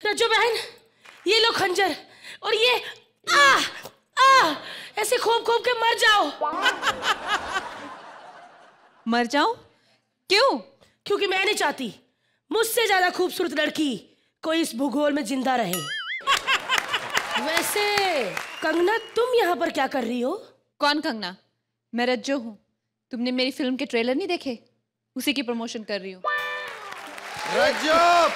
रज्जो बहन, ये लो खंजर और ये ऐसे खोप खोप के मर जाओ। मर जाऊं? क्यों? क्योंकि मैं नहीं चाहती मुझसे ज्यादा खूबसूरत लड़की कोई इस भूगोल में जिंदा रहे। वैसे कंगना, तुम यहाँ पर क्या कर रही हो? कौन कंगना? मैं रज्जो हूँ। तुमने मेरी फिल्म के ट्रेलर नहीं देखे? उसी की प्रमोशन कर रही हूँ। रज्जो!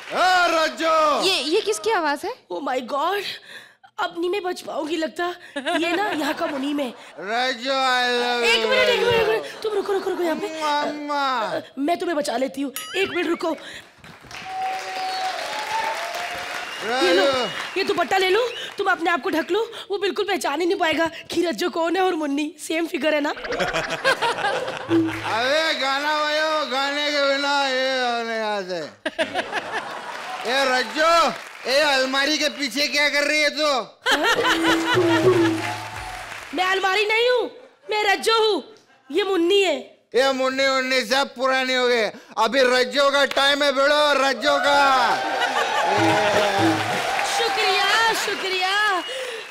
रज्जो! ये किसकी आवाज है? ओ माय गॉड, अब नहीं मैं बच पाऊंगी लगता। ये ना यहाँ का मुनीम है। रज्जो, I love you। एक मिनट, तुम रुको यहाँ पे। मैं तुम्हें बचा लेती हूँ, एक मिनट रुको। ये लो, ये दुपट्टा ले लो, तुम अपने आप को ढक लो, वो बिल्कुल पहचान ही नहीं पाएगा कि रज्जो कौन है और मुन्नी सेम फिगर है ना। अबे गाना बजाओ, गाने के बिना ये होने यहाँ से। ये रज्जो, ये अलमारी के पीछे क्या कर रही है तू? मैं अलमारी नहीं हूँ, मैं रज्जो हूँ, ये मुन्नी है। ये मुन्नी सब पुरानी हो गए, अभी रज्जो का टाइम है बेड़ो, रज्जो का। शुक्रिया।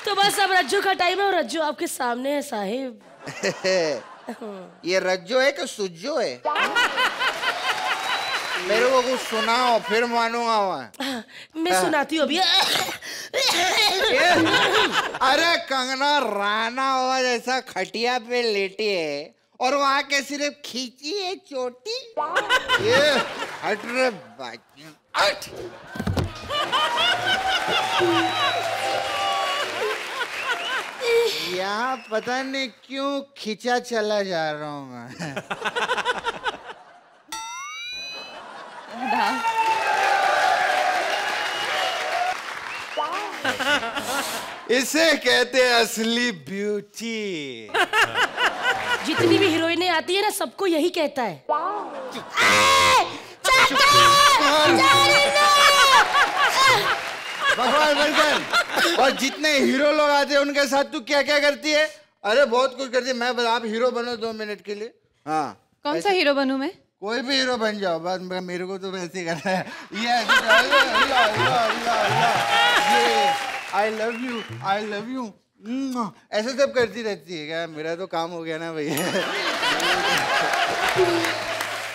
तो बस अब रज्जो का टाइम है और रज्जो आपके सामने है साहिब। ये रज्जो है कि सुज्जो है? मेरे को कुछ सुनाओ फिर मानूंगा मैं। मैं सुनाती हूँ अभी। अरे कंगना राणावत ऐसा खटिया पे लेटी है और वहां के सिर्फ खींची है चोटी। ये हट रे बाकी हट। यहाँ पता नहीं क्यों खींचा चला जा रहा हूँ मैं। इसे कहते हैं असली ब्यूटी। जितनी भी हीरोइनें आती है ना, सबको यही कहता है। भगवान बलकर। और जितने हीरो लोग आते हैं उनके साथ तू क्या क्या करती है? अरे बहुत कुछ करती है। मैं बता, आप हीरो बनो 2 मिनट के लिए। हाँ, कौन सा हीरो बनूं मैं? कोई भी हीरो बन जाओ, बस मेरे को तो वैसे ही करना है। ये आई लव यू ऐसे सब करती रहती है क्या? मेरा तो काम हो गया ना भैया।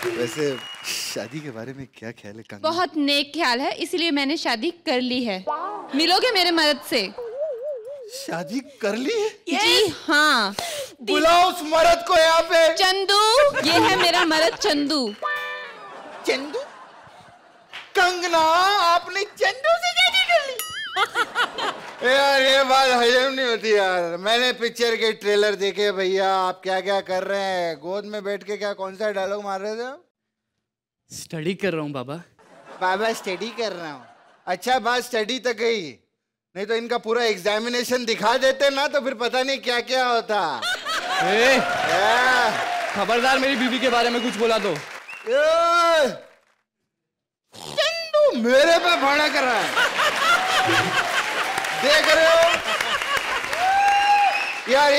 वैसे शादी के बारे में क्या ख्याल है कंगना? बहुत नेक ख्याल है, इसीलिए मैंने शादी कर ली है। मिलोगे मेरे मर्द से? शादी कर ली है? जी हाँ। बुलाओ उस मर्द को यहाँ पे। चंदू, ये है मेरा मर्द चंदू। चंदू? कंगना, आपने चंदू से शादी कर ली? यार ये बात हजम नहीं होती यार। मैंने पिक्चर के ट्रेलर देखे भैया, आप क्या क्या कर रहे हैं? गोद में बैठ के क्या कौन सा डायलॉग मार रहे थे आप? स्टडी कर रहा हूँ बाबा। बाबा स्टडी कर रहा हूँ। अच्छा, बात स्टडी तक गई, नहीं तो इनका पूरा एग्जामिनेशन दिखा देते ना तो फिर पता नहीं क्या क्या होता। खबरदार मेरी बीवी के बारे में कुछ बोला तो। चंदू मेरे पे भड़क रहा है, देख रहे हो यार?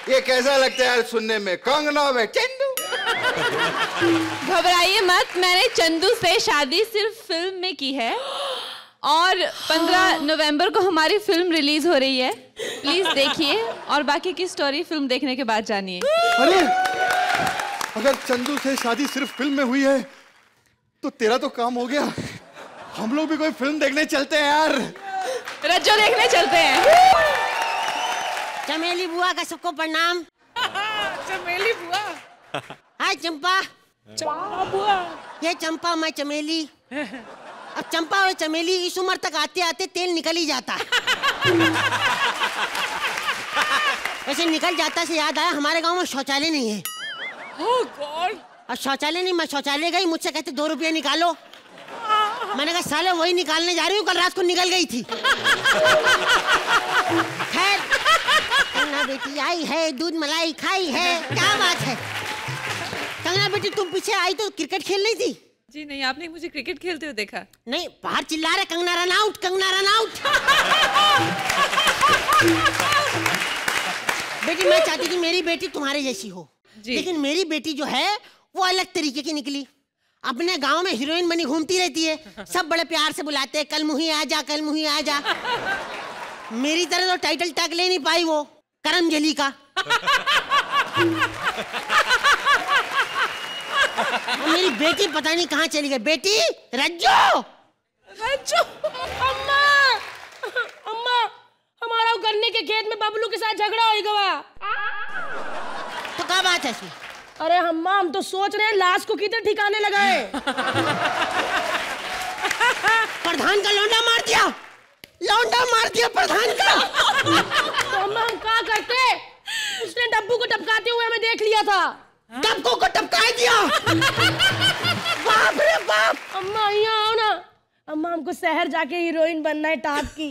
ये कैसा लगता है यार सुनने में? कंगना में चंदू। घबराइए मत, मैंने चंदू से शादी सिर्फ फिल्म में की है और 15 नवंबर को हमारी फिल्म रिलीज हो रही है। प्लीज देखिए और बाकी की स्टोरी फिल्म देखने के बाद जानिए। अरे अगर चंदू से शादी सिर्फ फिल्म में हुई है तो तेरा तो काम हो गया। हम लोग भी कोई फिल्म देखने चलते हैं यार। रज्जो देखने चलते हैं। चमेली बुआ का सबको प्रणाम। चमेली बुआ। हाय चंपा। चंपा बुआ। ये चंपा, मैं चमेली। अब चंपा और चमेली इस उम्र तक आते आते तेल निकल ही जाता। वैसे निकल जाता से याद आया, हमारे गांव में शौचालय नहीं है। Oh God! अब शौचालय नहीं, मैं शौचालय गई, मुझसे कहते 2 रुपये निकालो। मैंने कहा साले वही निकालने जा रही हूँ, कल रात को निकल गई थी। खैर, कंगना बेटी आई है, दूध मलाई खाई है, क्या बात है? कंगना बेटी तुम पीछे आई तो क्रिकेट खेल रही थी? जी नहीं, आपने मुझे क्रिकेट खेलते हुए देखा? नहीं, बाहर चिल्ला रहे Kangana run out, Kangana run out. बेटी मैं चाहती थी मेरी बेटी तुम्हारे जैसी हो, लेकिन मेरी बेटी जो है वो अलग तरीके की निकली। अपने गांव में हीरोइन बनी घूमती रहती है, सब बड़े प्यार से बुलाते हैं, कल मुही आ जा, कल मुही आ जा। मेरी तरह तो टाइटल टैग ले नहीं पाई वो करमजली का। मेरी बेटी पता नहीं कहाँ चली गई। बेटी रज्जो, रज्जो, अम्मा, अम्मा, हमारा गन्ने के खेत में बबलू के साथ झगड़ा हो गया। तो क्या बात है इसमें? अरे अम्मा, हम तो सोच रहे हैं लाश को किधर ठिकाने लगाए। प्रधान का लौंडा मार दिया, लौंडा मार दिया प्रधान का। तो अम्मा हम क्या करते? उसने डब्बू को टपकाते हुए हमें देख लिया था। डब्बू को टपका दिया? बाप रे बाप। अम्मा यहाँ आओ ना। अम्मा हमको शहर जाके हीरोइन बनना है टॉप की।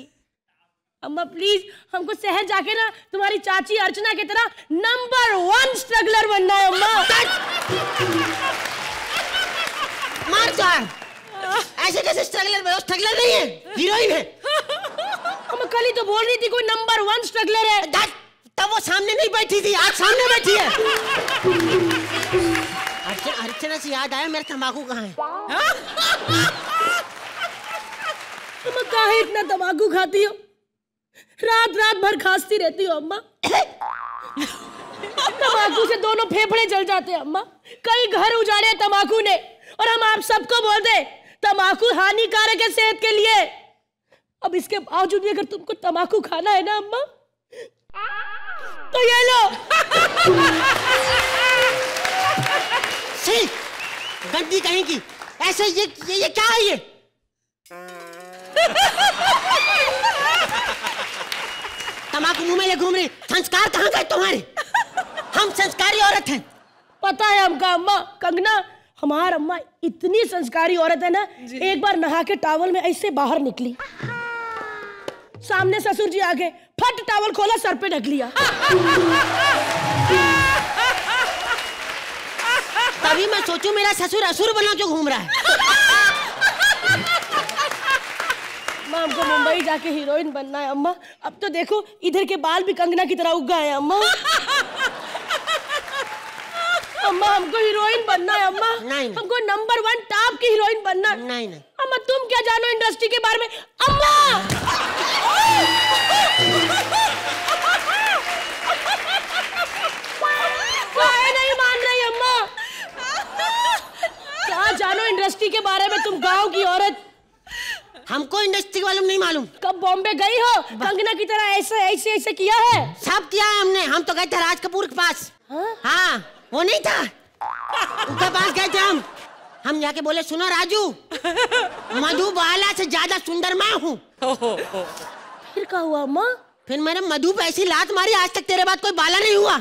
अम्मा प्लीज हमको शहर जाके ना तुम्हारी चाची अर्चना की तरह नंबर 1 स्ट्रगलर बनना है। अम्मा मार चार। ऐसे कैसे स्ट्रगलर? वो स्ट्रगलर नहीं है, हीरोइन है। अम्मा कल ही तो बोल रही थी कोई नंबर 1 स्ट्रगलर है। तब वो सामने नहीं बैठी थी, आज सामने बैठी है। अर्चना से याद आया, मेरा तंबाकू कहाँ है? अम्मा काहे इतना तंबाकू खाती हो? रात रात भर खांसती रहती हो अम्मा। तंबाकू से दोनों फेफड़े जल जाते हैं अम्मा। कई घर उजाड़े तंबाकू ने, और हम आप सबको बोलते तंबाकू हानिकारक है सेहत के लिए। अब इसके बावजूद भी अगर तुमको तंबाकू खाना है ना अम्मा, तो ये लो। सी गंदी कहीं की। ऐसे ये क्या है ये? तंबाकू मुंह में ले घूम रही। संस्कार कहाँ गए तुम्हारे? हम संस्कारी औरत हैं। पता है हमका अम्मा। कंगना, हमार अम्मा इतनी संस्कारी औरत है ना, एक बार नहा के टॉवल में ऐसे बाहर निकली, सामने ससुर जी आगे, फट टॉवल खोला, सर पे ढक लिया। तभी मैं सोचूं मेरा ससुर असुर बना क्यों घूम रहा है। अम्मा हमको मुंबई जाके हीरोइन बनना है अम्मा। अब तो देखो इधर के बाल भी कंगना की तरह उग गए हैं अम्मा। अम्मा हमको हीरोइन बनना है अम्मा। नहीं। हमको नंबर 1 टॉप की हीरोइन बनना है। नहीं। अम्मा तुम क्या जानो इंडस्ट्री के बारे में? अम्मा नहीं मान रही अम्मा। क्या जानो इंडस्ट्री के बारे में तुम, गांव की औरत। हमको इंडस्ट्री वालों नहीं मालूम। कब बॉम्बे गई हो कंगना की तरह ऐसे किया है? सब किया है हमने। हम तो गए थे राज कपूर के पास। हाँ वो नहीं था, उनके पास गए थे हम जाके बोले सुनो राजू, मधुबाला से ज्यादा सुंदर मैं हूँ। फिर क्या हुआ अम्मा? फिर मैंने मधु पे ऐसी लात मारी, आज तक तेरे बाद कोई बाला नहीं हुआ।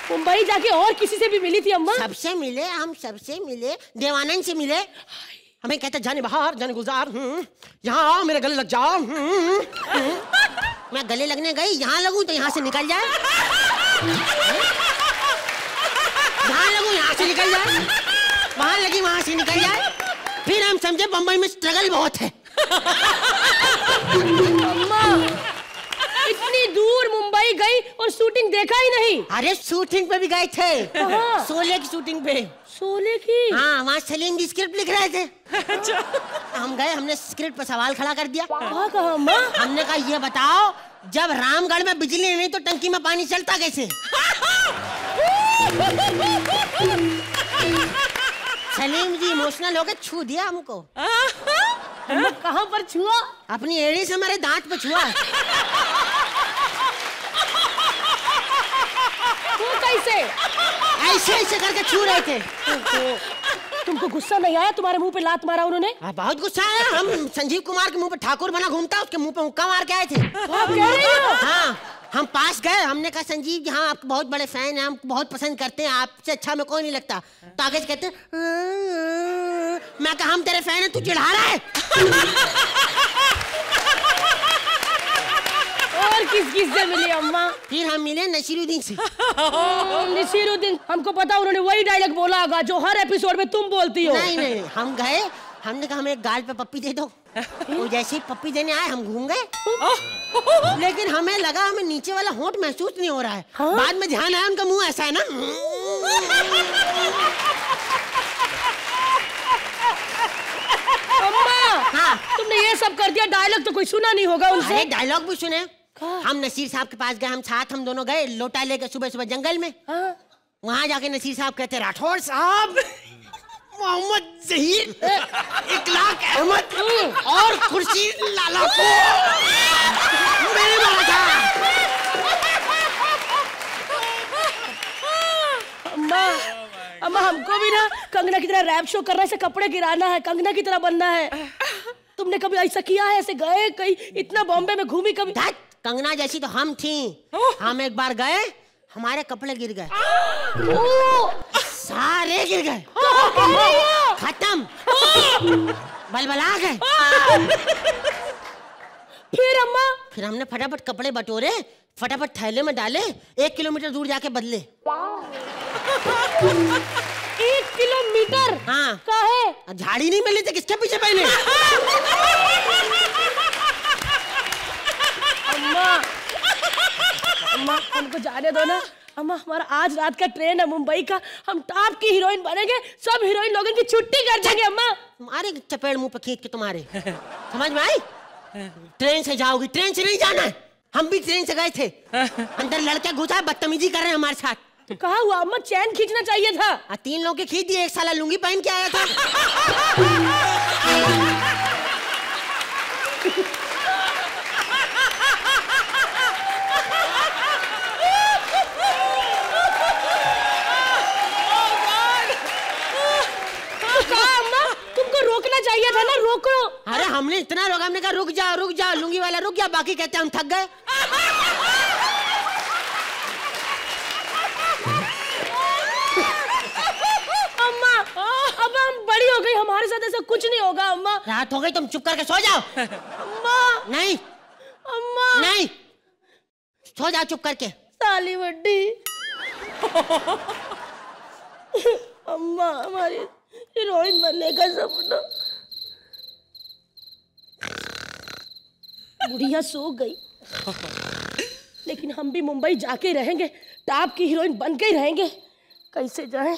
मुंबई जाके और किसी से भी मिली थी अम्मा? सबसे मिले, हम सबसे मिले। देवानंद से मिले। हमें कहते जाने बाहर जाने गुलजार, यहाँ आओ मेरे गले लग जाओ। मैं गले लगने गई, यहाँ लगूं तो यहाँ से निकल जाए, यहाँ लगूं यहाँ से निकल जाए, वहाँ लगी वहाँ से निकल जाए। फिर हम समझे बम्बई में स्ट्रगल बहुत है। अम्मा इतनी दूर मुंबई गई और शूटिंग देखा ही नहीं? अरे शूटिंग पे भी गए थे। कहाँ? शोले की शूटिंग पे। शोले की? हाँ वहाँ सलीम जी स्क्रिप्ट लिख रहे थे। हम गए, हमने स्क्रिप्ट पर सवाल खड़ा कर दिया। क्या कहा अम्मा? हमने कहा ये बताओ, जब रामगढ़ में बिजली नहीं तो टंकी में पानी चलता कैसे? सलीम जी इमोशनल होकर छू दिया हमको। कहाँ पर छुआ? अपनी एड़ी से मेरे दांत पे छुआ। वो कैसे? ऐसे ऐसे करके छू रहे थे। तुमको गुस्सा नहीं आया? तुम्हारे मुंह पे लात मारा उन्होंने? बहुत गुस्सा आया। हम संजीव कुमार के मुंह पे ठाकुर बना घूमता, उसके मुंह पे मुक्का मार के आए थे। आप कह रही हो? हाँ हम पास गए, हमने कहा संजीव जी हाँ आपको बहुत बड़े फैन हैं, हम बहुत पसंद करते हैं, आपसे अच्छा में कोई नहीं लगता। तो आगे से कहते मैं कहा हम तेरे फैन हैं, तू चिढ़ा रहा है। और किस से मिली अम्मा? फिर हम मिले नसीरुद्दीन से। नसीरुद्दीन, हमको पता उन्होंने वही डायलॉग बोला होगा जो हर एपिसोड में तुम बोलती हो। नहीं हम गए, हमने कहा हमें एक गाल पे पप्पी दे दो। वो जैसे ही पप्पी देने आए हम घूम गए, लेकिन हमें लगा हमें नीचे वाला होंठ महसूस नहीं हो रहा है। बाद में ध्यान आया उनका मुंह ऐसा है ना। सब कर दिया, डायलॉग तो कोई सुना नहीं होगा उनसे। अरे डायलॉग भी सुने। हम नसीर साहब के पास गए, हम दोनों गए लोटा लेकर सुबह सुबह जंगल में। वहां जाके नसीर साहब कहते, राठौर साहब, मोहम्मद जहीर, इकलाक अहमद और खुर्शीद लाला को मैंने मारा था। अम्मा हमको भी ना कंगना की तरह रैप शो करना है, कपड़े गिराना है, कंगना की तरह बनना है। तुमने कभी ऐसा किया है? ऐसे गए कहीं? इतना बॉम्बे में घूमी कभी? कंगना जैसी तो हम थी। हम एक बार गए, हमारे कपड़े गिर गए, सारे गिर गए, खत्म, बलबला गए। फिर अम्मा? फिर हमने फटाफट कपड़े बटोरे, फटाफट थैले में डाले, 1 किलोमीटर दूर जाके बदले। 1 किलोमीटर? हाँ। काहे? झाड़ी नहीं मिली थी, किसके पीछे पहने? अम्मा हमको जाने दो ना। अम्मा हमारा आज रात का ट्रेन है मुंबई का, हम टॉप की हीरोइन बनेंगे, सब हीरोइन लोगों की छुट्टी कर देंगे। अम्मा तुम्हारे चपेड़ मुंह पे खींच के तुम्हारे, समझ में आई? ट्रेन से जाओगी? ट्रेन से नहीं जाना है, हम भी ट्रेन से गए थे। अंदर लड़के घुसा, बदतमीजी कर रहे हैं हमारे साथ। तो कहा हुआ अम्मा, चैन खींचना चाहिए था। 3 लोगों के खींच दिए, एक साला लुंगी पहन के आया था। रोकना चाहिए था ना, रोको। अरे हमने इतना रोका, हमने कहा रुक जाओ, लुंगी वाला रुक गया, बाकी कहते हम थक गए। अम्मा अब हम बड़ी हो गई, हमारे साथ ऐसा कुछ नहीं होगा। अम्मा रात हो गई, तुम चुप करके सो जाओ। अम्मा नहीं, अम्मा नहीं, सो जाओ चुप करके। साली बड्डी। अम्मा हमारी हीरोइन बनने का सपना। बुढ़िया सो गई, लेकिन हम भी मुंबई जाके रहेंगे, टॉप की हीरोइन बन के ही रहेंगे। कैसे जाएं?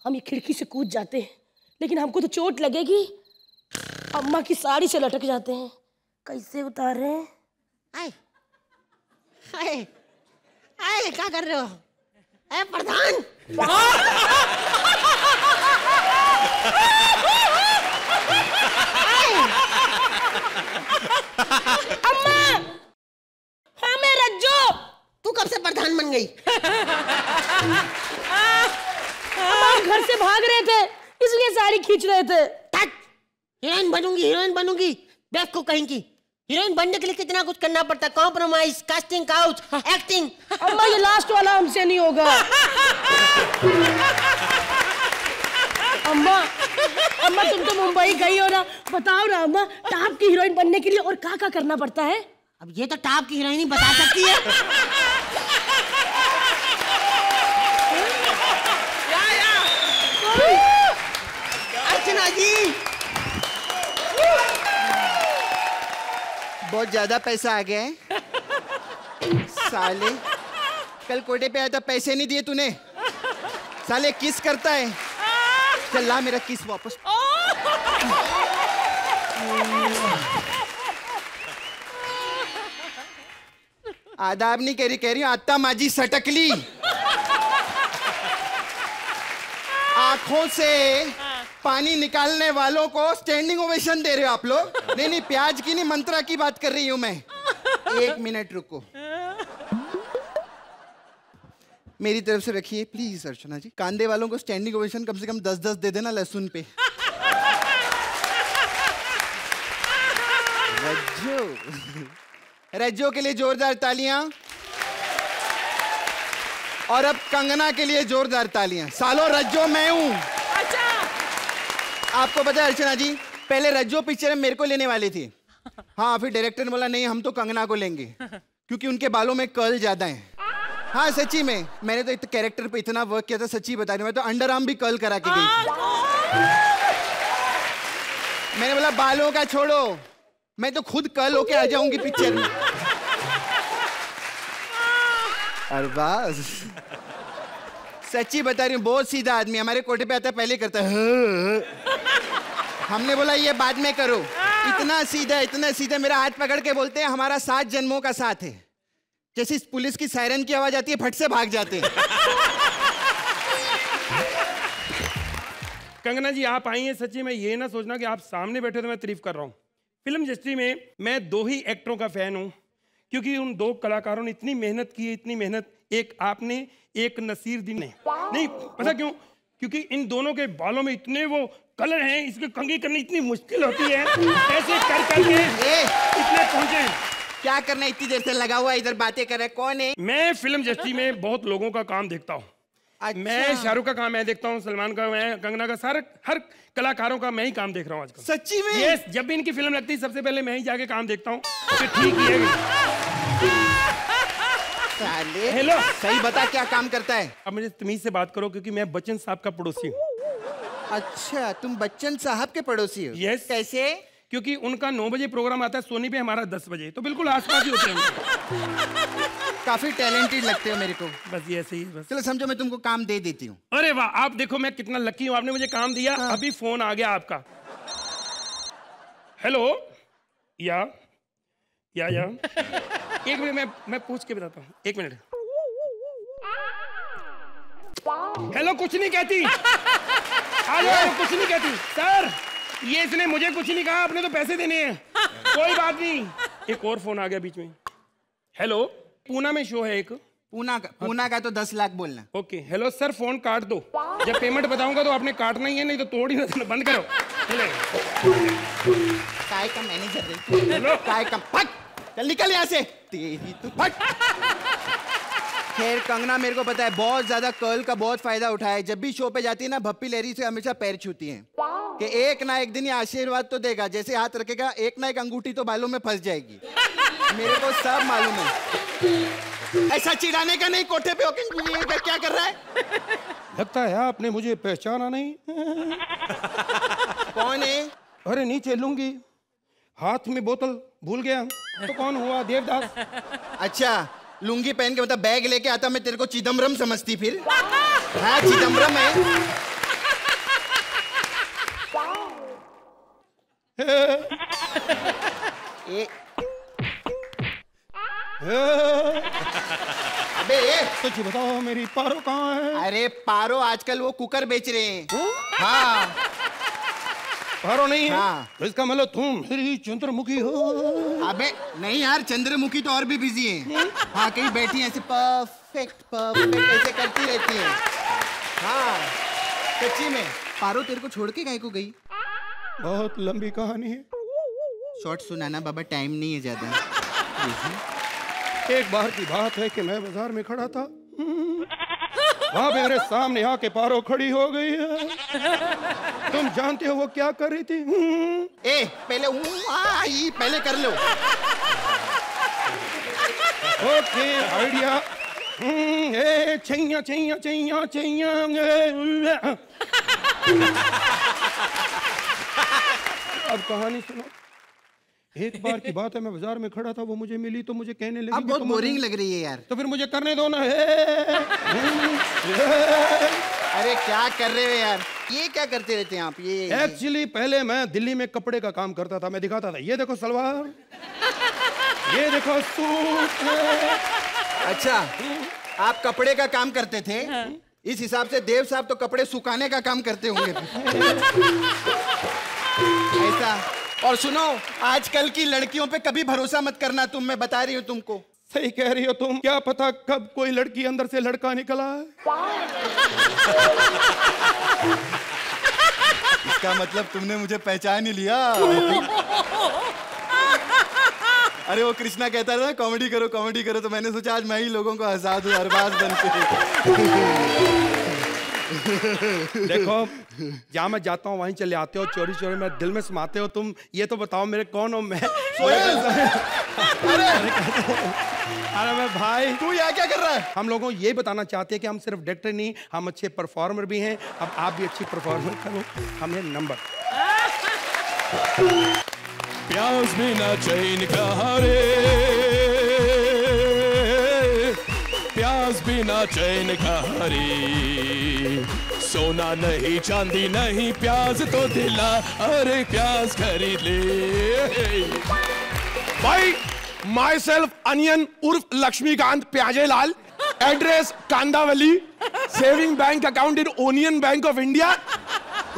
हम ये खिड़की से कूद जाते हैं, लेकिन हमको तो चोट लगेगी। अम्मा की साड़ी से लटक जाते हैं, कैसे उतारे? आए, आए, आए, क्या कर रहे हो? अरे प्रधान, अम्मा हमें रज्जो। तू कब से प्रधान बन गई? हम घर से भाग रहे थे, इसलिए साड़ी खींच रहे थे। हीरोइन बनूंगी, बेवकूफ कहीं की। हीरोइन बनने के लिए कितना कुछ करना पड़ता है, कॉम्प्रोमाइज, कास्टिंग काउच, एक्टिंग। अम्मा ये लास्ट वाला हमसे नहीं होगा। अम्मा तुम तो मुंबई गई हो ना, बताओ ना अम्मा, टॉप की हीरोइन बनने के लिए और क्या करना पड़ता है? अब ये तो टॉप की हीरोइन ही बता सकती है। अर्चना जी, बहुत ज्यादा पैसा आ गया है। साले कल कोटे पे आया था, पैसे नहीं दिए तूने। साले किस करता है, चल ला मेरा किस वापस। आदाब नहीं कह रही हूँ, आत्ता माजी सटकली। आंखों से पानी निकालने वालों को स्टैंडिंग ओवेशन दे रहे हो आप लोग। नहीं, प्याज की नहीं, मंत्रा की बात कर रही हूं मैं। 1 मिनट रुको, मेरी तरफ से रखिए प्लीज अर्चना जी। कांदे वालों को स्टैंडिंग ओवेशन कम से कम 10-10 दे देना लहसुन पे। रज्जो के लिए जोरदार तालियां, और अब कंगना के लिए जोरदार तालियां। सालो रज्जो मैं हूं। आपको पता है अर्चना जी, पहले रज्जो पिक्चर मेरे को लेने वाली थी। हाँ, फिर डायरेक्टर ने बोला नहीं हम तो कंगना को लेंगे, क्योंकि उनके बालों में कर्ल ज्यादा है। हाँ सच्ची में, मैंने तो कैरेक्टर पे इतना वर्क किया था, सच्ची बता रही हूँ, मैं तो अंडर आर्म भी कर्ल करा के गई थी। मैंने बोला बालों का छोड़ो, मैं तो खुद कर्ल होके आ जाऊंगी पिक्चर में। अरबाज सच्ची बता रही हूँ, बहुत सीधा आदमी, हमारे कोटे पे आता है पहले करता है। हमने बोला ये बाद में करो। इतना सीधा मेरा हाथ पकड़ के बोलते हैं हमारा 7 जन्मों का साथ है। जैसे पुलिस की सायरन की आवाज आती है फट से भाग जाते हैं। कंगना जी आप आई हैं, सच्ची में ये ना सोचना कि आप सामने बैठे तो मैं तारीफ कर रहा हूँ। फिल्म इंडस्ट्री में मैं 2 ही एक्टरों का फैन हूँ, क्योंकि उन 2 कलाकारों ने इतनी मेहनत की है, इतनी मेहनत, एक आपने एक नसीरुद्दीन ने। नहीं पता क्यों? क्योंकि इन दोनों के बालों में इतने वो कलर हैं, इसके कंघी करनी इतनी मुश्किल होती है, ऐसे कर करके इतने पहुंचे। क्या करना इतनी देर से लगा हुआ इधर बातें कर रहा है, कौन है? मैं फिल्म इंडस्ट्री में बहुत लोगों का काम देखता हूँ। अच्छा। मैं शाहरुख का काम मैं देखता हूँ, सलमान का, मैं कंगना का, हर कलाकारों का मैं ही काम देख रहा हूँ आजकल। सच्ची में? यस, जब भी इनकी फिल्म लगती है सबसे पहले मैं ही जाके काम देखता हूँ कि ठीक ही है। हेलो, सही बता क्या काम करता है? अब मुझे तमीज से बात करो, क्योंकि मैं बच्चन साहब का पड़ोसी हूँ। अच्छा, तुम बच्चन साहब के पड़ोसी हो? यस। कैसे? क्योंकि उनका 9 बजे प्रोग्राम आता है सोनी पे, हमारा 10 बजे, तो बिल्कुल आसपास ही होते हैं। काफी टैलेंटेड लगते हो मेरे को। बस ये ऐसे ही बस। चलो समझो मैं तुमको काम दे देती हूँ। अरे वाह, आप देखो मैं कितना लकी हूँ, आपने मुझे काम दिया। हाँ। अभी फोन आ गया आपका। हेलो, या एक मिनट, मैं पूछ के बताता हूँ, 1 मिनट। हेलो, कुछ नहीं कहती। हेलो, कुछ नहीं कहती। सर, ये इसने मुझे कुछ नहीं कहा, आपने तो पैसे देने हैं। कोई बात नहीं। एक और फोन आ गया बीच में। हेलो, पूना में शो है एक। पूना का तो 10 लाख बोलना। ओके, हेलो सर, फोन काट दो। जब पेमेंट बताऊंगा तो आपने काटना ही है, नहीं तो तोड़ ही ना, बंद करो। काय का मैनेजर है। काय का फट, चल निकल यहाँ से। तेरी तो फट। खैर कंगना, मेरे को पता है बहुत ज्यादा कर्ल का बहुत फायदा उठाया है। जब भी शो पे जाती है ना, भप्पी लहरी से हमेशा पैर छूती हैं कि एक ना एक दिन ये आशीर्वाद तो देगा। जैसे हाथ रखेगा एक ना एक अंगूठी तो बालों में फंस जाएगी। मेरे को सब मालूम है। ऐसा चिढ़ाने का नहीं, कोठे पे होके क्या कर रहा है? लगता है आपने मुझे पहचाना नहीं। कौन है? अरे नीचे लूंगी, हाथ में बोतल भूल गया तो कौन हुआ? देवदास। अच्छा, लुंगी पहन के मतलब बैग लेके आता, मैं तेरे को चिदम्बरम समझती फिर। हाँ, चिदम्बरम है। अबे सच बताओ, मेरी पारो कहाँ है? अरे पारो आजकल वो कुकर बेच रहे हैं। हाँ, पारो नहीं है? हाँ। तो इसका मतलब तुम मेरी चंद्रमुखी हो। अबे नहीं यार, चंद्रमुखी तो और भी बिजी है। हाँ, कहीं बैठी ऐसे परफेक्ट ऐसे करती रहती है। हाँ, सच्ची में। पारो तेरे को छोड़ के काहे को गई? बहुत लंबी कहानी है। शॉर्ट सुनाना बाबा, टाइम नहीं है ज्यादा। एक बार की बात है कि मैं बाजार में खड़ा था, वहां पे मेरे सामने आके पारो खड़ी हो गई है। तुम जानते हो वो क्या कर रही थी? पहले कर लो। Okay, idea. छैया छैया छैया छैया। अब कहानी सुनो। एक बार की बात है, मैं बाजार में खड़ा था, वो मुझे मिली तो मुझे कहने लगी अब बहुत बोरिंग लग रही है यार। तो फिर मुझे करने दो ना। अरे क्या कर रहे हो यार, ये क्या करते रहते हैं आप? ये एक्चुअली पहले मैं दिल्ली में कपड़े का काम करता था। मैं दिखाता था, ये देखो सलवार, ये देखो सूट। अच्छा, आप कपड़े का काम करते थे? इस हिसाब से देव साहब तो कपड़े सुखाने का काम करते होंगे। ऐसा। और सुनो, आजकल की लड़कियों पे कभी भरोसा मत करना तुम, मैं बता रही हूँ तुमको। सही कह रही हो तुम। क्या पता कब कोई लड़की अंदर से लड़का निकला है। इसका मतलब तुमने मुझे पहचान ही लिया। अरे वो कृष्णा कहता था ना कॉमेडी करो, तो मैंने सोचा आज मैं ही लोगों को हंसा दूं अरबाज बन के। देखो, जहाँ मैं जाता हूँ वहीं चले आते हो, चोरी चोरी मेरे दिल में समाते हो तुम। ये तो बताओ मेरे कौन हो मैं? अरे मैं भाई, तू यहाँ क्या कर रहा है? हम लोगों को ये बताना चाहते हैं कि हम सिर्फ डायरेक्टर नहीं, हम अच्छे परफॉर्मर भी हैं। अब आप भी अच्छी परफॉर्मर करो, हमें नंबर। प्यास बिना चैन कहाँ रे, प्यास बिना चैन कहाँ रे, सोना नहीं चांदी नहीं प्याज तो दिला, अरे प्याज खरीद ले। भाई माई सेल्फ अनियन उर्फ Laxmikant Pyajelal, address Kandavali, saving bank account in onion bank of India.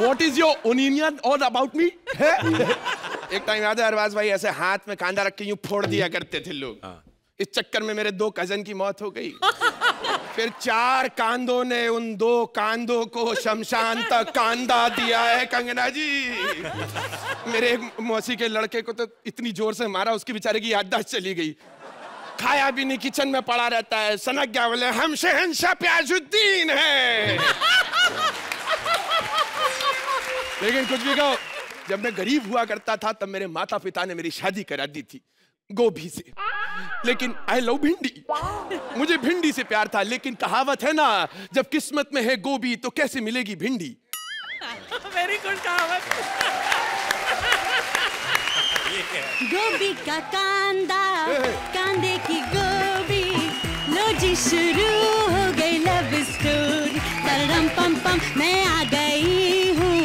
What is your onion all about me? एक टाइम याद है अरबाज भाई, ऐसे हाथ में कांदा रख के यूं फोड़ दिया करते थे लोग। इस चक्कर में मेरे 2 कजन की मौत हो गई। फिर 4 कांदों ने उन 2 कांदों को शमशान तक कांदा दिया है कंगना जी। मेरे एक मौसी के लड़के को तो इतनी जोर से मारा, उसकी बेचारे की याददाश्त चली गई। खाया भी नहीं, किचन में पड़ा रहता है। सनक गया, बोले हम शहंशाह प्याजुद्दीन हैं। लेकिन कुछ भी कहो, जब मैं गरीब हुआ करता था तब मेरे माता पिता ने मेरी शादी करा दी थी गोभी से। लेकिन आई लव भिंडी, मुझे भिंडी से प्यार था। लेकिन कहावत है ना, जब किस्मत में है गोभी तो कैसे मिलेगी भिंडी। वेरी गुड कहावत। गोभी का कांदा, कांदे की गोभी, लो जी शुरू हो गई लव स्टोरी। तरम पम पम मैं आ गई हूँ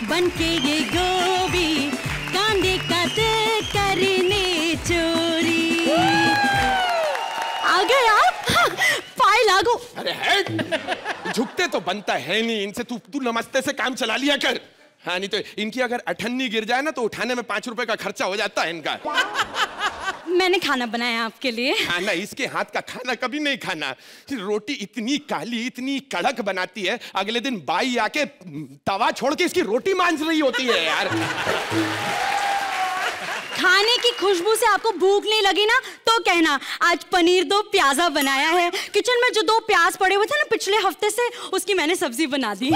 बन के ये गोभी, कांदे का दिल करने चोरी। आ गए आप? पाए लागो। अरे है, झुकते तो बनता है नहीं इनसे। तू नमस्ते से काम चला लिया कर। हाँ, नहीं तो इनकी अगर अठन्नी गिर जाए ना तो उठाने में 5 रुपए का खर्चा हो जाता है इनका। मैंने खाना बनाया आपके लिए। खाना, इसके हाथ का खाना कभी नहीं खाना। रोटी इतनी काली इतनी कड़क बनाती है, अगले दिन बाई आके तवा छोड़ के इसकी रोटी मांझ रही होती है यार। खाने की खुशबू से आपको भूख नहीं लगी ना तो कहना, आज पनीर 2 प्याजा बनाया है। किचन में जो 2 प्याज पड़े हुए थे ना पिछले हफ्ते से, उसकी मैंने सब्जी बना दी।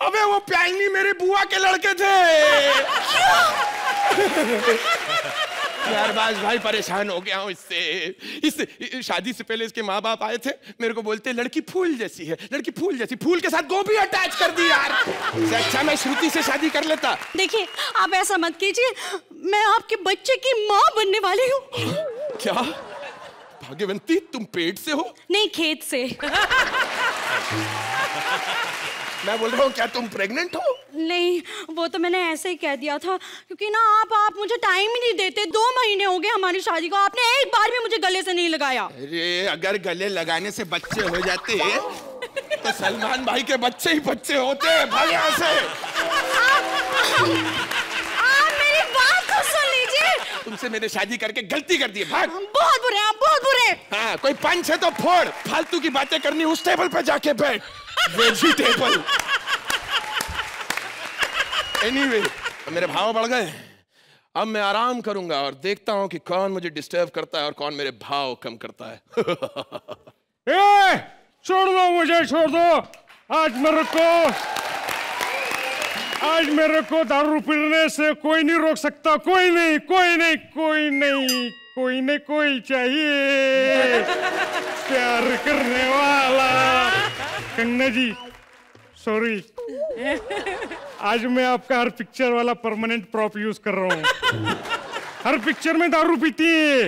अबे वो प्याज नहीं, मेरे बुआ के लड़के थे। यार बाज भाई परेशान हो गया हूँ इससे। शादी से पहले इसके माँ बाप आए थे, मेरे को बोलते लड़की फूल जैसी है, लड़की फूल जैसी। फूल के साथ गोभी अटैच कर दी यार। अच्छा मैं श्रुति से शादी कर लेता। देखिए आप ऐसा मत कीजिए, मैं आपके बच्चे की माँ बनने वाली हूँ। क्या भाग्यवंती, तुम पेट से हो? नहीं, खेत से। मैं बोल रहा हूँ क्या तुम प्रेग्नेंट हो? नहीं, वो तो मैंने ऐसे ही कह दिया था, क्योंकि ना आप मुझे टाइम ही नहीं देते। 2 महीने हो गए हमारी शादी को, आपने एक बार भी मुझे गले से नहीं लगाया। अरे अगर गले लगाने से बच्चे हो जाते तो सलमान भाई के बच्चे ही बच्चे होते। भाग यहाँ से। आप मेरी बात तो सुन लीजिए। तुमसे मैंने शादी करके गलती कर दी। भाग। बहुत बुरे आप, बहुत बुरे। हाँ, कोई पंच है तो फोड़। फालतू की बातें करनी उस टेबल पे जाके बैठ। वेजिटेबल। एनीवे, मेरे भाव बढ़ गए। अब मैं आराम करूंगा और देखता हूं कि कौन मुझे डिस्टर्ब करता है और कौन मेरे भाव कम करता है। ए, छोड़ दो मुझे, छोड़ दो। आज मेरे को दारू पीने से कोई नहीं रोक सकता। कोई नहीं, कोई नहीं, कोई नहीं, कोई नहीं, कोई चाहिए प्यार करने वाला। कन्या जी सॉरी, आज मैं आपका हर पिक्चर वाला परमानेंट प्रॉप यूज कर रहा हूँ। हर पिक्चर में दारू पीती है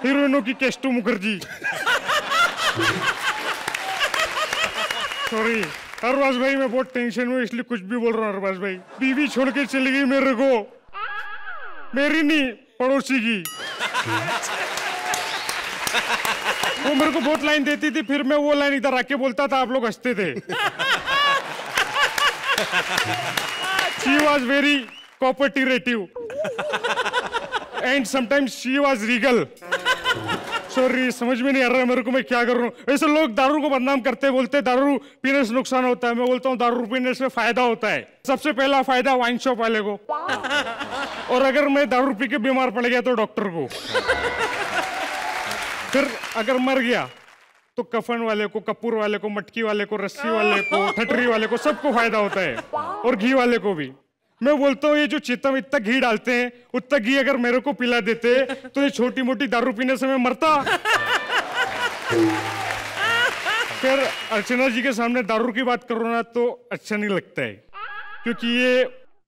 हीरोइनों की केस्टू मुखर्जी। सॉरी अरबाज भाई, मैं बहुत टेंशन में इसलिए कुछ भी बोल रहा हूँ। अरबाज भाई, बीवी छोड़ के चली गई मेरे को, मेरी नहीं पड़ोसी की। वो मेरे को बहुत लाइन देती थी, फिर मैं वो लाइन इधर आके बोलता था, आप लोग हंसते थे। She was very cooperative and sometimes she was regal. Sorry, समझ में नहीं आ रहा है मेरे को मैं क्या कर रहा हूँ। ऐसे लोग दारू को बदनाम करते, बोलते दारू पीने से नुकसान होता है। मैं बोलता हूँ दारू पीने से फायदा होता है। सबसे पहला फायदा वाइन शॉप वाले को, और अगर मैं दारू पी के बीमार पड़ गया तो डॉक्टर को, फिर अगर मर गया तो कफन वाले को, कपूर वाले को, मटकी वाले को, रस्सी वाले को, ठटरी वाले को, सबको फायदा होता है, और घी वाले को भी। मैं बोलता हूँ ये जो चित्तम इतना घी डालते हैं, उतना घी अगर मेरे को पिला देते तो ये छोटी मोटी दारू पीने से मैं मरता। फिर अर्चना जी के सामने दारू की बात करो ना तो अच्छा नहीं लगता है, क्योंकि ये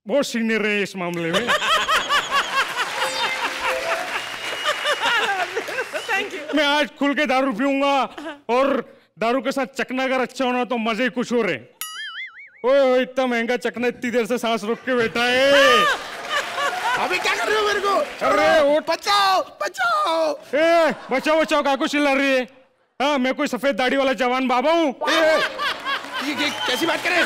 बहुत सीनियर है इस मामले में। मैं आज खुल के दारू पीऊंगा, और दारू के साथ चखना अगर अच्छा होना तो मजे ही कुछ हो रहे। ओए इतना महंगा चखना, इतनी देर से सांस रोक के बैठा है। अभी क्या कर रहे हो मेरे को? अरे वो बचाओ बचाओ। बचाओ बचाओ काको चिल्ला रही है? हाँ, मैं कोई सफेद दाढ़ी वाला जवान बाबा हूँ। ये कैसी बात करें?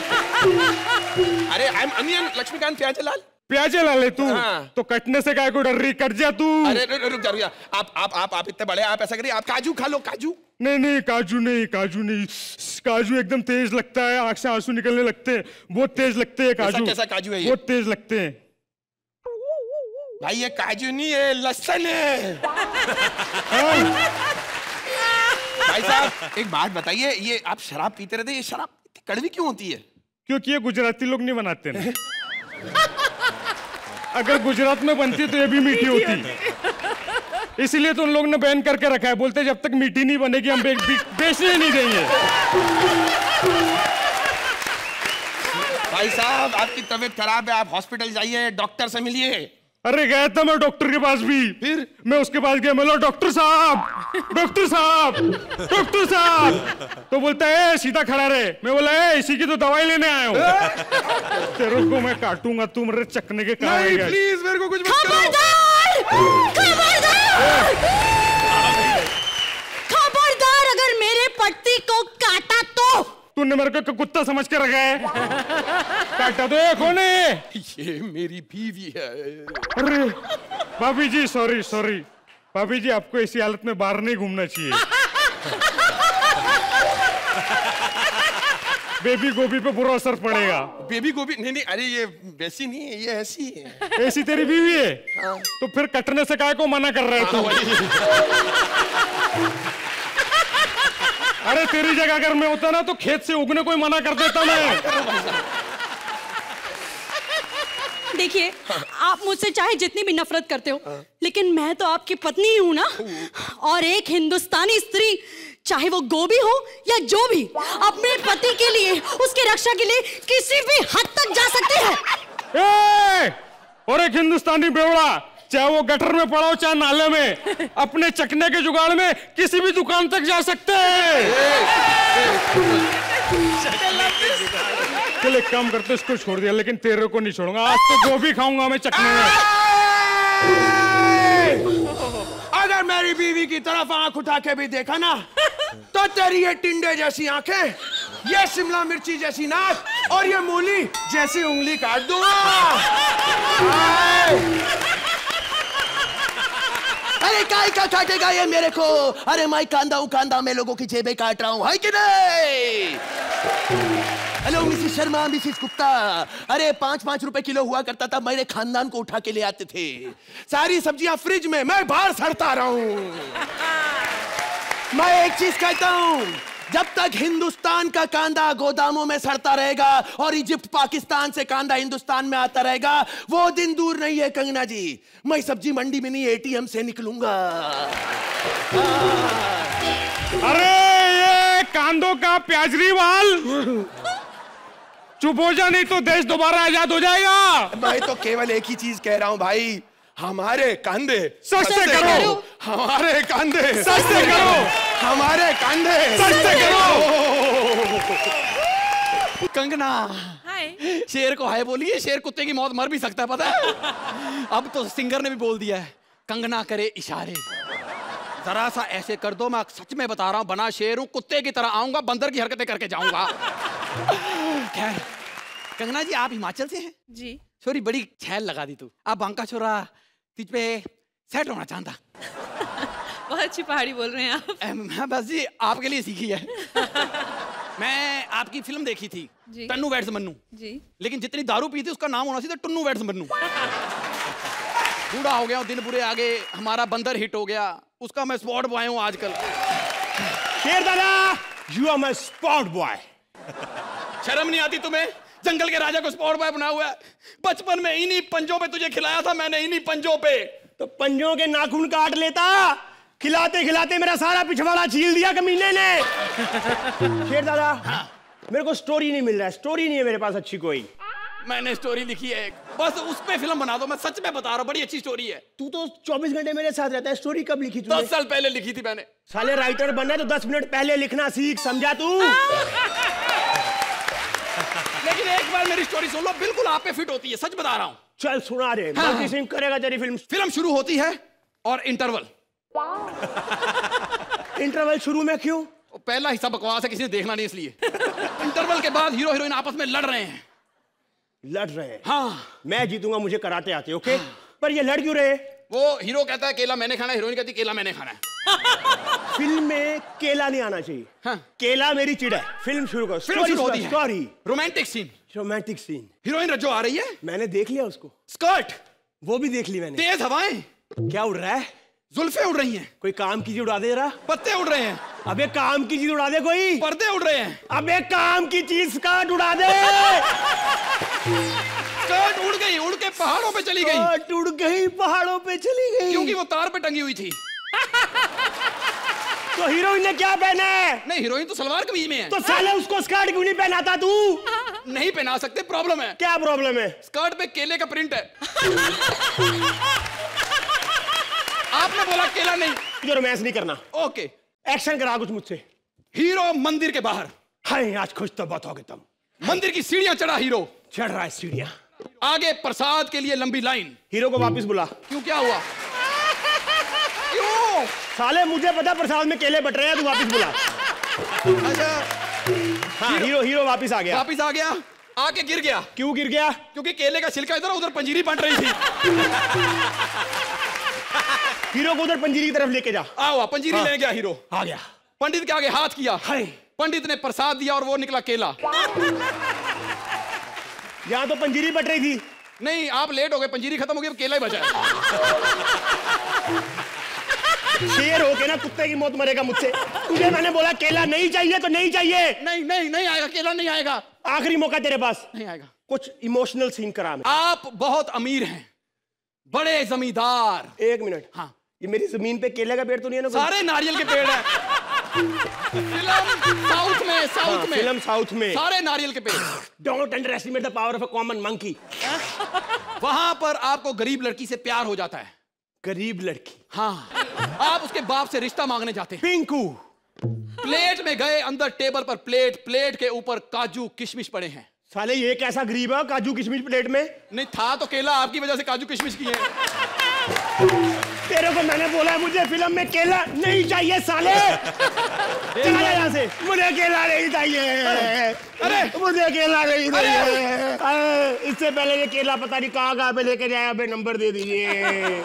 अरे आई एम अनियन लक्ष्मीकांत प्याजेलाल। प्याजेलाल है तू? हाँ। तो कटने से काय को डर रही? कट जा तू। अरे रुक जा। आप इतने बड़े, आप ऐसा करिए, आप काजू खा लो। काजू नहीं, काजू नहीं। काजू एकदम तेज लगता है, आंख से आंसू निकलने लगते हैं, बहुत तेज लगते हैं काजू। कैसा काजू है ये? बहुत तेज लगते हैं भाई। ये काजू नहीं है, लहसुन है। भाई साहब एक बात बताइए, ये आप शराब पीते रहते, ये शराब इतनी कड़वी क्यों होती है? क्योंकि ये गुजराती लोग नहीं बनाते ना। अगर गुजरात में बनती तो ये भी मीठी होती, इसीलिए तो उन लोग ने बैन करके रखा है। बोलते जब तक मीठी नहीं बनेगी हम बेचने नहीं देंगे। भाई साहब आपकी तबीयत खराब है, आप हॉस्पिटल जाइए, डॉक्टर से मिलिए। अरे गया था मैं डॉक्टर के पास भी, फिर मैं उसके पास गया, बोला डॉक्टर साहब। तो बोलता है सीधा खड़ा रहे। मैं बोला इसी की तो दवाई लेने आया हूँ। तेरे को मैं काटूंगा, तू मेरे चकने के काम आएगा। प्लीज मेरे को कुछ मत करो। खबरदार, अगर मेरे पति को काटा तो तूने मेरे को कुत्ता समझ के रखा है? काटा तो ये कौन है? ये मेरी बीवी है। अरे भाभी जी, सॉरी भाभी जी, आपको ऐसी हालत में बाहर नहीं घूमना चाहिए। बेबी गोभी पे बुरा असर पड़ेगा। बेबी गोभी नहीं, अरे ये वैसी नहीं है, ये ऐसी है। ऐसी तेरी बीवी है? हाँ। तो फिर कटने से काय को मना कर रहा है तू? अरे तेरी जगह अगर मैं होता ना तो खेत से उगने कोई मना कर देता मैं। देखिए, आप मुझसे चाहे जितनी भी नफरत करते हो, लेकिन मैं तो आपकी पत्नी ही हूं ना। और एक हिंदुस्तानी स्त्री, चाहे वो गोभी हो या जो भी, अपने पति के लिए, उसकी रक्षा के लिए किसी भी हद तक जा सकती है। और एक हिंदुस्तानी बेवड़ा, चाहे वो गटर में पड़ा हो चाहे नाले में, अपने चकने के जुगाड़ में किसी भी दुकान तक जा सकते हैं। चल एक काम करते, इसको छोड़ दिया, लेकिन तेरे को नहीं छोड़ूंगा। आज तो गोभी खाऊंगा मैं चकने में। अगर मेरी बीवी की तरफ आंख उठा के भी देखा ना, तो तेरी ये टिंडे जैसी आंखें, ये शिमला मिर्ची जैसी नाक और ये मूली जैसी उंगली काट दूंगा। अरे काय का काटेगा ये मेरे को? अरे मैं कांदा मैं लोगों की जेबें काट रहा हूँ, है कि नहीं? Hello Mrs Sharma, Mrs Gupta. अरे 5-5 रुपए किलो हुआ करता था, मेरे खानदान को उठा के ले आते थे। सारी सब्जियां फ्रिज में, मैं बाहर सड़ता रहा हूँ। मैं एक चीज कहता हूँ, जब तक हिंदुस्तान का कांदा गोदामों में सड़ता रहेगा और इजिप्ट पाकिस्तान से कांदा हिंदुस्तान में आता रहेगा, वो दिन दूर नहीं है कंगना जी। मैं सब्जी मंडी में नहीं, एटीएम से निकलूंगा। अरे ये कांदों का प्याजरी वाल, चुप हो जा, नहीं तो देश दोबारा आजाद हो जाएगा। मैं तो केवल एक ही चीज कह रहा हूं भाई, हमारे कांधे सस्ते करो, हमारे कांधे सस्ते करो, हमारे कांधे सस्ते करो। कंगना, शेर को हाय बोलिए। शेर कुत्ते की मौत मर भी सकता है, पता है? अब तो सिंगर ने भी बोल दिया है, कंगना करे इशारे, जरा सा ऐसे कर दो। मैं सच में बता रहा हूं, बना शेर हूं, कुत्ते की तरह आऊंगा, बंदर की हरकतें करके जाऊंगा। खैर कंगना जी, आप हिमाचल से हैं? जी। सॉरी, बड़ी छैल लगा दी तू। आप बांका छोरा तुझ पे सेट होना चाहता। बहुत अच्छी पहाड़ी बोल रहे हैं आप। मैं बस जी आपके लिए सीखी है। मैं आपकी फिल्म देखी थी, टन्नू वेड्स मन्नू जी, लेकिन जितनी दारू पी थी उसका नाम होना चाहिए टन्नू वेड्स मन्नू। बूढ़ा हो गया, दिन बुरे आगे, हमारा बंदर हिट हो गया, उसका मैं स्पॉट बॉय हूँ आजकल। शेर दादा, you are my spot boy. शर्म नहीं आती तुम्हें? जंगल के राजा को स्पॉट बॉय बना हुआ है। बचपन में इन्हीं पंजों पे तुझे खिलाया था मैंने, इन्हीं पंजों पे। तो पंजों के नाखून काट लेता, खिलाते खिलाते मेरा सारा पिछवाड़ा छील दिया कमीने ने। शेर दादा, मेरे को स्टोरी नहीं मिल रहा है, स्टोरी नहीं है मेरे पास अच्छी कोई। मैंने स्टोरी लिखी है एक, बस उस पे फिल्म बना दो। मैं सच में बता रहा हूँ, बड़ी अच्छी स्टोरी है। तू तो 24 घंटे मेरे साथ रहता है, स्टोरी कब लिखी तूने? 10 साल पहले लिखी थी मैंने। साले राइटर बनना है तो 10 मिनट पहले लिखना सीख, समझा तू? लेकिन एक बार मेरी स्टोरी सुन लो, बिल्कुल आप पे फिट होती है, सच बता रहा हूँ। चल सुना दे। हाँ, मल्टी सिंह करेगा तेरी फिल्म। फिल्म शुरू होती है और इंटरवल। इंटरवल शुरू में क्यों? पहला हिस्सा बकवास है, किसी ने देखना नहीं इसलिए। इंटरवल के बाद हीरो हीरोइन आपस में लड़ रहे हैं। लड़ रहे हैं? हाँ। मैं जीतूंगा, मुझे कराटे आते, ओके? पर ये लड़ क्यों रहे? वो हीरो कहता है केला मैंने खाना है, हीरोइन कहती है केला मैंने खाना है। फिल्म में केला नहीं आना चाहिए। हाँ। केला मेरी चिड़ है। फिल्म शुरू करो। फिल्म शुरू होती है। Story. Romantic scene. Romantic scene. Heroine Rajjo आ रही है। मैंने देख लिया उसको। स्कर्ट। वो भी देख ली मैंने। तेज हवाएं। क्या उड़ रहा है? जुल्फे उड़ रही हैं। कोई काम की चीज उड़ा दे रहा? पत्ते उड़ रहे हैं। अबे काम की चीज उड़ा दे कोई। पर्दे उड़ रहे हैं। अबे काम की चीज स्कर्ट उड़ा दे। स्कर्ट उड़ गई, उड़ के पहाड़ों पे चली गई। स्कर्ट उड़ गई, पहाड़ों पे चली गई। क्योंकि वो तार पे टंगी हुई थी। तो हीरोइन ने क्या पहना है? नहीं, हीरोइन तो सलवार कमीज में है। तो साले उसको स्कर्ट क्यों नहीं पहनाता तू? नहीं पहना सकते, प्रॉब्लम है। क्या प्रॉब्लम है? स्कर्ट पे केले का प्रिंट है। आपने बोला केला नहीं। तुझे रोमांस नहीं करना। ओके। एक्शन करा कुछ मुझसे। हीरो मंदिर के बाहर। हाय, आज खुश तो बहुत हो गए तुम। मंदिर की सीढ़ियां चढ़ा हीरो। चढ़ रहा है सीढ़ियां। आगे प्रसाद के लिए लंबी लाइन। हीरो को वापस बुला। क्यों, क्या हुआ? क्यों? साले मुझे पता प्रसाद में केले बट रहे हैं, तू वापस बुला। अच्छा। हाँ, हीरो वापस आ गया। वापस आ गया, आके गिर गया। क्यों गिर गया? क्योंकि केले का छिलका इधर उधर पंजीरी बन रही थी। हीरो को उधर पंजीरी की तरफ लेके जा। आओ, पंजीरी हाँ। ले गया हीरो। आ गया। पंडित के आगे हाथ किया। पंडित ने प्रसाद दिया और वो निकला केला। यहाँ तो पंजीरी बट रही थी। नहीं, आप लेट हो गए, पंजीरी खत्म हो गई, अब केला ही बचा है। शेर हो के ना कुत्ते की मौत मरेगा मुझसे। तुझे मैंने बोला केला नहीं चाहिए तो नहीं चाहिए। नहीं नहीं नहीं आएगा, केला नहीं आएगा। आखिरी मौका तेरे पास। नहीं आएगा। कुछ इमोशनल सीन करा। आप बहुत अमीर हैं, बड़े जमींदार। एक मिनट। हाँ, ये मेरी जमीन पे केले का पेड़ तो नहीं है ना? सारे नारियल के पेड़ हैं। फिल्म साउथ में, साउथ में, फिल्म साउथ में सारे नारियल के पेड़। Don't under estimate the power of a common monkey. वहां पर आपको गरीब लड़की से प्यार हो जाता है। गरीब लड़की? हाँ। आप उसके बाप से रिश्ता मांगने जाते हैं। पिंकू। प्लेट में गए, अंदर टेबल पर प्लेट, प्लेट के ऊपर काजू किशमिश पड़े हैं। साले ये कैसा गरीब है, काजू किशमिश प्लेट में? नहीं था तो केला, आपकी वजह से काजू किशमिश की है। तेरे को मैंने बोला मुझे फिल्म में केला नहीं चाहिए साले। चला जा यहाँ से। मुझे केला नहीं चाहिए। अरे मुझे केला नहीं चाहिए। इससे पहले ये केला पता नहीं कहाँ पे लेके जाए, अबे नंबर दे दीजिए।